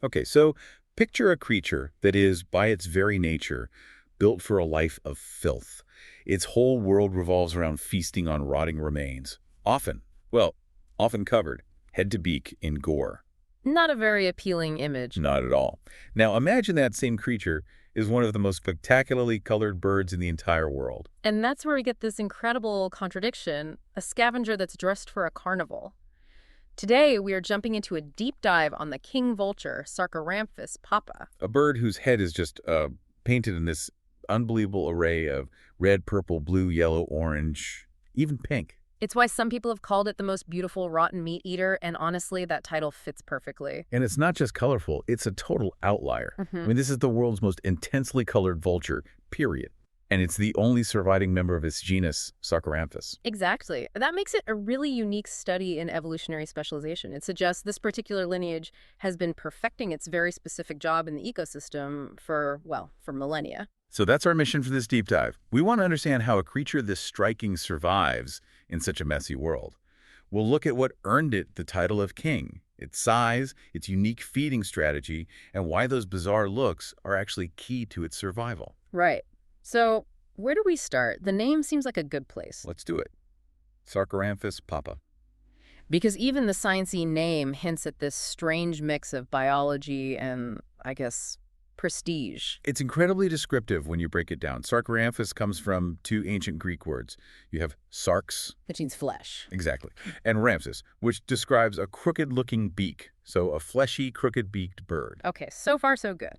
Okay, so picture a creature that is, by its very nature, built for a life of filth. Its whole world revolves around feasting on rotting remains, often, well, often covered, head to beak, in gore. Not a very appealing image. Not at all. Now imagine that same creature is one of the most spectacularly colored birds in the entire world. And that's where we get this incredible contradiction, a scavenger that's dressed for a carnival. Today, we are jumping into a deep dive on the king vulture, Sarcoramphus papa. A bird whose head is just painted in this unbelievable array of red, purple, blue, yellow, orange, even pink. It's why some people have called it the most beautiful rotten meat eater, and honestly, that title fits perfectly. And it's not just colorful, it's a total outlier. I mean, this is the world's most intensely colored vulture, period. And it's the only surviving member of its genus, Sarcoramphus. Exactly. That makes it a really unique study in evolutionary specialization. It suggests this particular lineage has been perfecting its very specific job in the ecosystem for, well, for millennia. So that's our mission for this deep dive. We want to understand how a creature this striking survives in such a messy world. We'll look at what earned it the title of king, its size, its unique feeding strategy, and why those bizarre looks are actually key to its survival. Right. So, where do we start? The name seems like a good place. Let's do it. Sarcoramphus papa. Because even the sciencey name hints at this strange mix of biology and, I guess, prestige. It's incredibly descriptive when you break it down. Sarcoramphus comes from two ancient Greek words. You have sarx, Which means flesh. exactly, and rampsis, which describes a crooked-looking beak, so a fleshy, crooked-beaked bird. Okay, so far so good.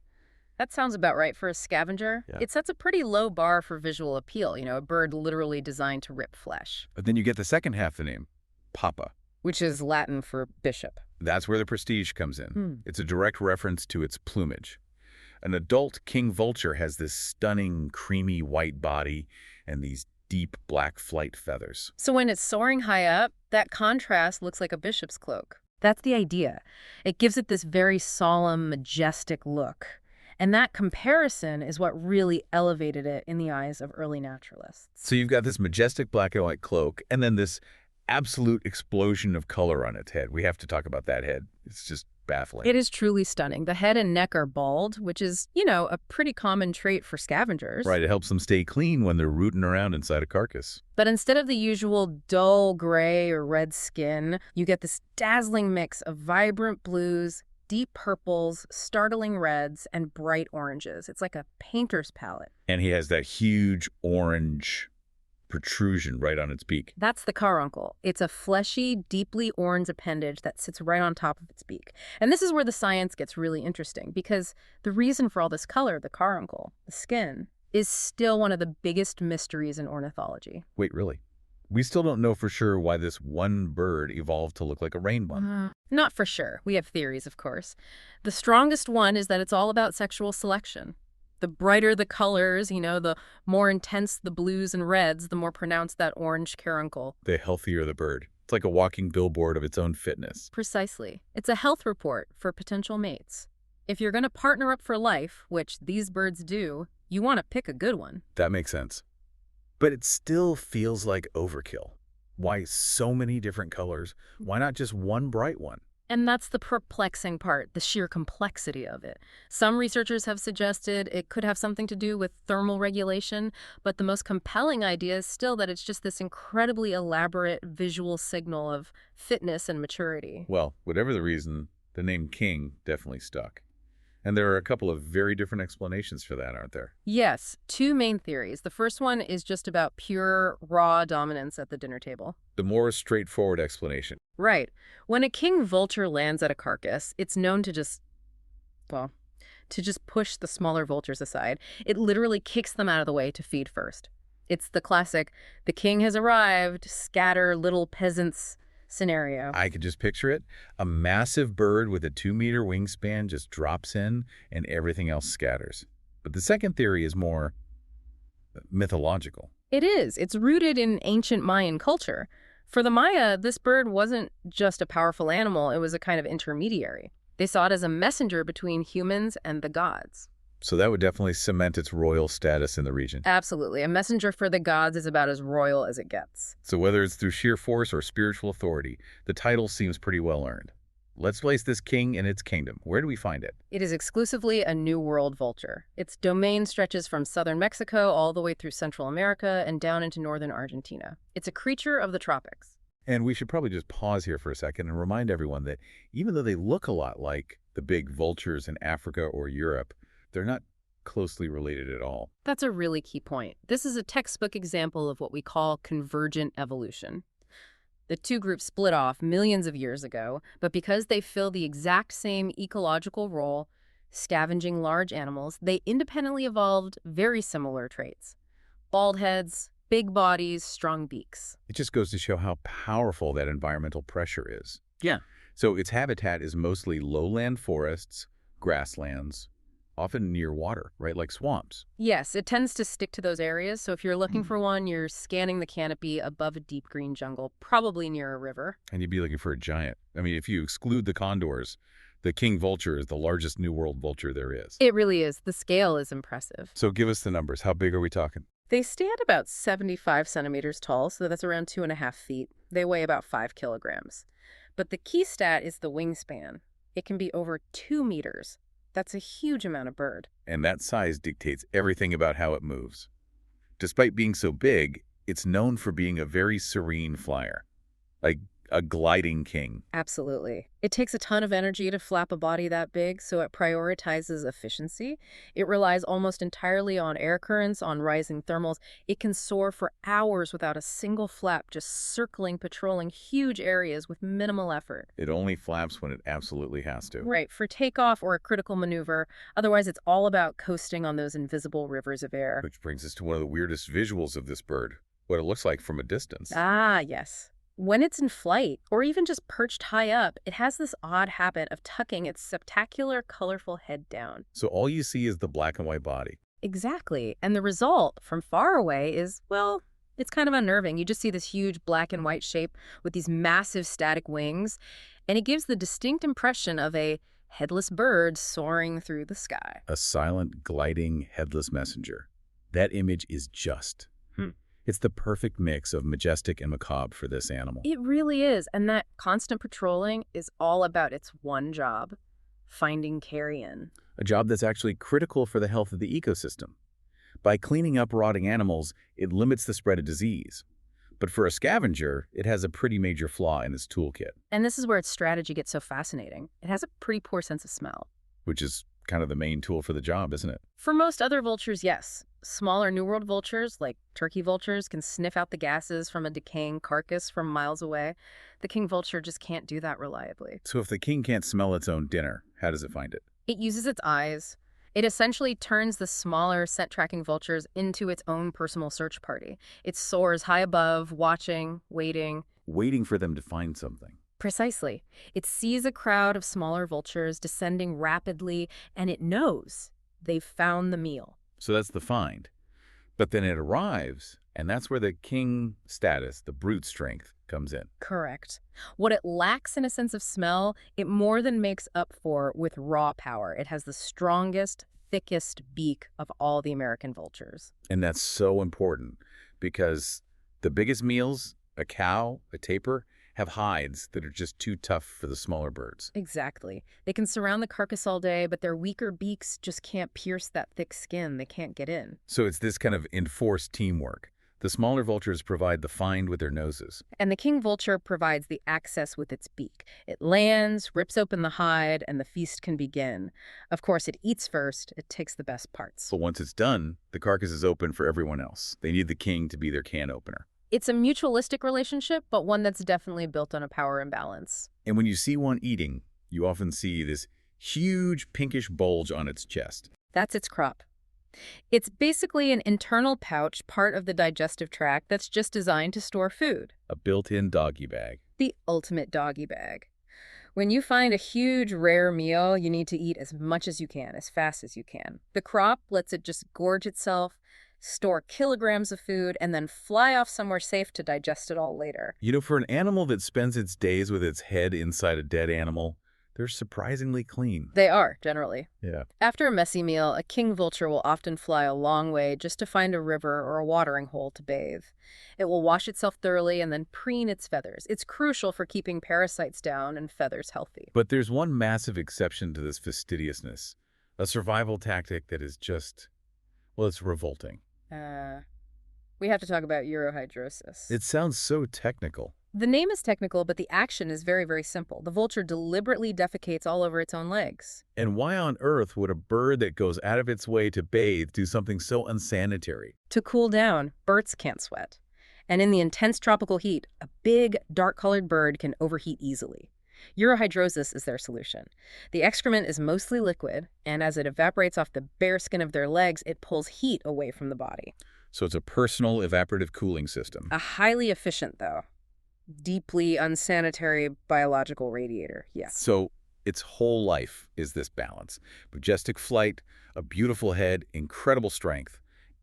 That sounds about right for a scavenger. Yeah. It sets a pretty low bar for visual appeal, a bird literally designed to rip flesh, But then you get the second half of the name, papa. which is Latin for bishop. That's where the prestige comes in. Hmm. It's a direct reference to its plumage. An adult king vulture has this stunning, creamy white body and these deep black flight feathers. So when it's soaring high up, that contrast looks like a bishop's cloak. That's the idea. It gives it this very solemn, majestic look. And that comparison is what really elevated it in the eyes of early naturalists. So you've got this majestic black and white cloak, and then this absolute explosion of color on its head. We have to talk about that head. It's just baffling. It is truly stunning. The head and neck are bald, which is, a pretty common trait for scavengers. Right, it helps them stay clean when they're rooting around inside a carcass. But instead of the usual dull gray or red skin, you get this dazzling mix of vibrant blues, deep purples, startling reds, and bright oranges. It's like a painter's palette. And he has that huge orange protrusion right on its beak. That's the caruncle. It's a fleshy, deeply orange appendage that sits right on top of its beak. And this is where the science gets really interesting, because the reason for all this color, the caruncle, the skin, is still one of the biggest mysteries in ornithology. Wait, really? We still don't know for sure why this one bird evolved to look like a rainbow. Not for sure. We have theories, of course. The strongest one is that it's all about sexual selection. The brighter the colors, the more intense the blues and reds, the more pronounced that orange caruncle. The healthier the bird. It's like a walking billboard of its own fitness. Precisely. It's a health report for potential mates. If you're going to partner up for life, which these birds do, you want to pick a good one. That makes sense. But it still feels like overkill. Why so many different colors? Why not just one bright one? And that's the perplexing part, the sheer complexity of it. Some researchers have suggested it could have something to do with thermal regulation, but the most compelling idea is still that it's just this incredibly elaborate visual signal of fitness and maturity. Well, whatever the reason, the name king definitely stuck. And there are a couple of very different explanations for that, aren't there? Yes, two main theories. The first one is just about pure, raw dominance at the dinner table. The more straightforward explanation. Right. When a king vulture lands at a carcass, it's known to just push the smaller vultures aside. It literally kicks them out of the way to feed first. It's the classic, the king has arrived, scatter little peasants scenario. I could just picture it. A massive bird with a 2-meter wingspan just drops in and everything else scatters. But the second theory is more mythological. It is. It's rooted in ancient Mayan culture. For the Maya, this bird wasn't just a powerful animal, it was a kind of intermediary. They saw it as a messenger between humans and the gods. So that would definitely cement its royal status in the region. Absolutely. A messenger for the gods is about as royal as it gets. So whether it's through sheer force or spiritual authority, the title seems pretty well earned. Let's place this king in its kingdom. Where do we find it? It is exclusively a New World vulture. Its domain stretches from southern Mexico all the way through Central America and down into northern Argentina. It's a creature of the tropics. And we should probably just pause here for a second and remind everyone that even though they look a lot like the big vultures in Africa or Europe, they're not closely related at all. That's a really key point. This is a textbook example of what we call convergent evolution. The two groups split off millions of years ago, but because they fill the exact same ecological role, scavenging large animals, they independently evolved very similar traits. Bald heads, big bodies, strong beaks. It just goes to show how powerful that environmental pressure is. Yeah. So its habitat is mostly lowland forests, grasslands, often near water, right, like swamps. Yes, it tends to stick to those areas, so if you're looking for one, you're scanning the canopy above a deep green jungle, probably near a river. And you'd be looking for a giant. I mean, if you exclude the condors, the king vulture is the largest New World vulture there is. It really is. The scale is impressive. So give us the numbers. How big are we talking? They stand about 75 centimeters tall, so that's around 2.5 feet. They weigh about 5 kilograms. But the key stat is the wingspan. It can be over 2 meters. That's a huge amount of bird. And that size dictates everything about how it moves. Despite being so big, it's known for being a very serene flyer, like a gliding king. Absolutely. It takes a ton of energy to flap a body that big, so it prioritizes efficiency. It relies almost entirely on air currents, on rising thermals. It can soar for hours without a single flap, just circling, patrolling huge areas with minimal effort. It only flaps when it absolutely has to. Right, for takeoff or a critical maneuver. Otherwise, it's all about coasting on those invisible rivers of air. Which brings us to one of the weirdest visuals of this bird, what it looks like from a distance. Ah, yes. When it's in flight, or even just perched high up, it has this odd habit of tucking its spectacular, colorful head down. So all you see is the black and white body. Exactly. And the result from far away is, well, it's kind of unnerving. You just see this huge black and white shape with these massive static wings, and it gives the distinct impression of a headless bird soaring through the sky. A silent, gliding, headless messenger. That image is just. It's the perfect mix of majestic and macabre for this animal. It really is. And that constant patrolling is all about its one job, finding carrion. A job that's actually critical for the health of the ecosystem. By cleaning up rotting animals, it limits the spread of disease. But for a scavenger, it has a pretty major flaw in its toolkit. And this is where its strategy gets so fascinating. It has a pretty poor sense of smell. Which is kind of the main tool for the job, isn't it? For most other vultures, yes. Smaller New World vultures, like turkey vultures, can sniff out the gases from a decaying carcass from miles away. The king vulture just can't do that reliably. So if the king can't smell its own dinner, how does it find it? It uses its eyes. It essentially turns the smaller scent-tracking vultures into its own personal search party. It soars high above, watching, waiting. Waiting for them to find something. Precisely. It sees a crowd of smaller vultures descending rapidly, and it knows they've found the meal. So that's the find. But then it arrives, and that's where the king status, the brute strength, comes in. Correct. What it lacks in a sense of smell, it more than makes up for with raw power. It has the strongest, thickest beak of all the American vultures. And that's so important because the biggest meals, a cow, a tapir, have hides that are just too tough for the smaller birds. Exactly. They can surround the carcass all day, but their weaker beaks just can't pierce that thick skin. They can't get in. So it's this kind of enforced teamwork. The smaller vultures provide the find with their noses. And the king vulture provides the access with its beak. It lands, rips open the hide, and the feast can begin. Of course, it eats first. It takes the best parts. But once it's done, the carcass is open for everyone else. They need the king to be their can opener. It's a mutualistic relationship, but one that's definitely built on a power imbalance. And when you see one eating, you often see this huge pinkish bulge on its chest. That's its crop. It's basically an internal pouch, part of the digestive tract, that's just designed to store food. A built-in doggy bag. The ultimate doggy bag. When you find a huge, rare meal, you need to eat as much as you can, as fast as you can. The crop lets it just gorge itself, store kilograms of food, and then fly off somewhere safe to digest it all later. You know, for an animal that spends its days with its head inside a dead animal, They're surprisingly clean. They are, generally. Yeah. After a messy meal, a king vulture will often fly a long way just to find a river or a watering hole to bathe. It will wash itself thoroughly and then preen its feathers. It's crucial for keeping parasites down and feathers healthy. But there's one massive exception to this fastidiousness, a survival tactic that is just, well, it's revolting. Uh, we have to talk about urohydrosis. It sounds so technical. The name is technical, but the action is very, very simple. The vulture deliberately defecates all over its own legs. And why on earth would a bird that goes out of its way to bathe do something so unsanitary? To cool down, birds can't sweat. And in the intense tropical heat, a big, dark-colored bird can overheat easily. Urohydrosis is their solution. The excrement is mostly liquid, and as it evaporates off the bare skin of their legs, it pulls heat away from the body. So it's a personal evaporative cooling system. A highly efficient, though, deeply unsanitary biological radiator, yes. So its whole life is this balance. Majestic flight, a beautiful head, incredible strength,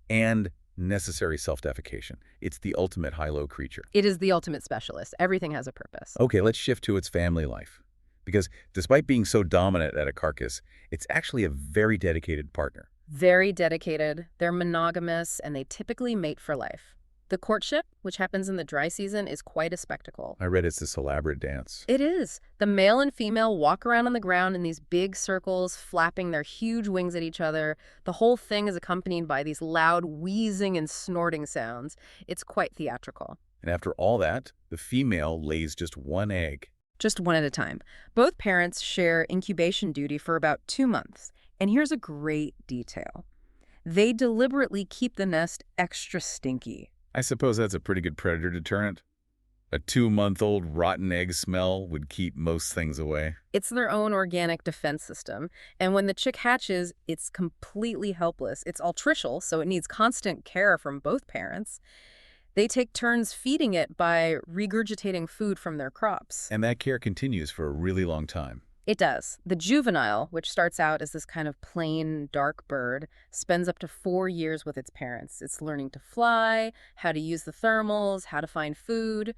and necessary self-defecation. It's the ultimate high-low creature. It is the ultimate specialist. Everything has a purpose. Okay, let's shift to its family life. Because despite being so dominant at a carcass, it's actually a very dedicated partner. Very dedicated, they're monogamous, and they typically mate for life. The courtship, which happens in the dry season, is quite a spectacle. I read it's this elaborate dance. It is. The male and female walk around on the ground in these big circles, flapping their huge wings at each other. The whole thing is accompanied by these loud wheezing and snorting sounds. It's quite theatrical. And after all that, the female lays just one egg. Just one at a time. Both parents share incubation duty for about 2 months. And here's a great detail. They deliberately keep the nest extra stinky. I suppose that's a pretty good predator deterrent. A 2-month-old rotten egg smell would keep most things away. It's their own organic defense system. And when the chick hatches, it's completely helpless. It's altricial, so it needs constant care from both parents. They take turns feeding it by regurgitating food from their crops. And that care continues for a really long time. It does. The juvenile, which starts out as this kind of plain, dark bird, spends up to 4 years with its parents. It's learning to fly, how to use the thermals, how to find food.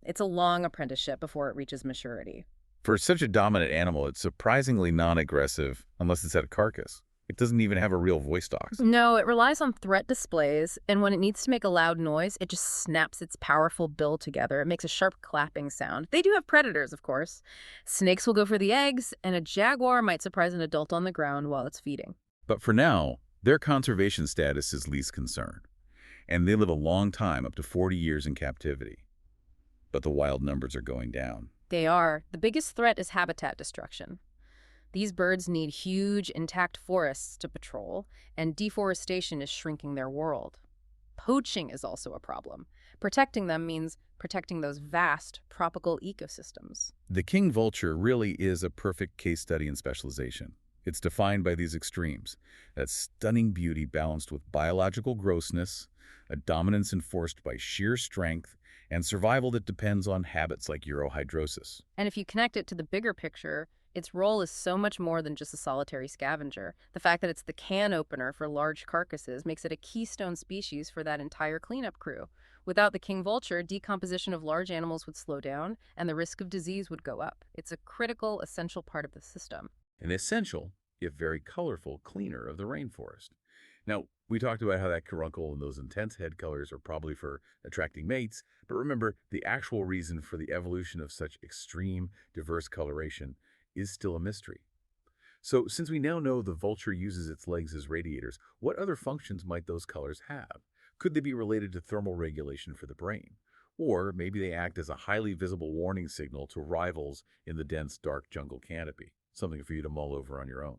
It's a long apprenticeship before it reaches maturity. For such a dominant animal, it's surprisingly non-aggressive unless it's at a carcass. It doesn't even have a real voice box. No, it relies on threat displays, and when it needs to make a loud noise, it just snaps its powerful bill together. It makes a sharp clapping sound. They do have predators, of course. Snakes will go for the eggs, and a jaguar might surprise an adult on the ground while it's feeding. But for now, their conservation status is least concern. And they live a long time, up to 40 years in captivity. But the wild numbers are going down. They are. The biggest threat is habitat destruction. These birds need huge, intact forests to patrol, and deforestation is shrinking their world. Poaching is also a problem. Protecting them means protecting those vast tropical ecosystems. The king vulture really is a perfect case study in specialization. It's defined by these extremes, that stunning beauty balanced with biological grossness, a dominance enforced by sheer strength, and survival that depends on habits like urohydrosis. And if you connect it to the bigger picture, its role is so much more than just a solitary scavenger. The fact that it's the can opener for large carcasses makes it a keystone species for that entire cleanup crew. Without the king vulture, decomposition of large animals would slow down, and the risk of disease would go up. It's a critical, essential part of the system. An essential, if very colorful, cleaner of the rainforest. Now, we talked about how that caruncle and those intense head colors are probably for attracting mates, but remember, the actual reason for the evolution of such extreme, diverse coloration is still a mystery. So, since we now know the vulture uses its legs as radiators, what other functions might those colors have? Could they be related to thermal regulation for the brain? Or maybe they act as a highly visible warning signal to rivals in the dense, dark jungle canopy, something for you to mull over on your own.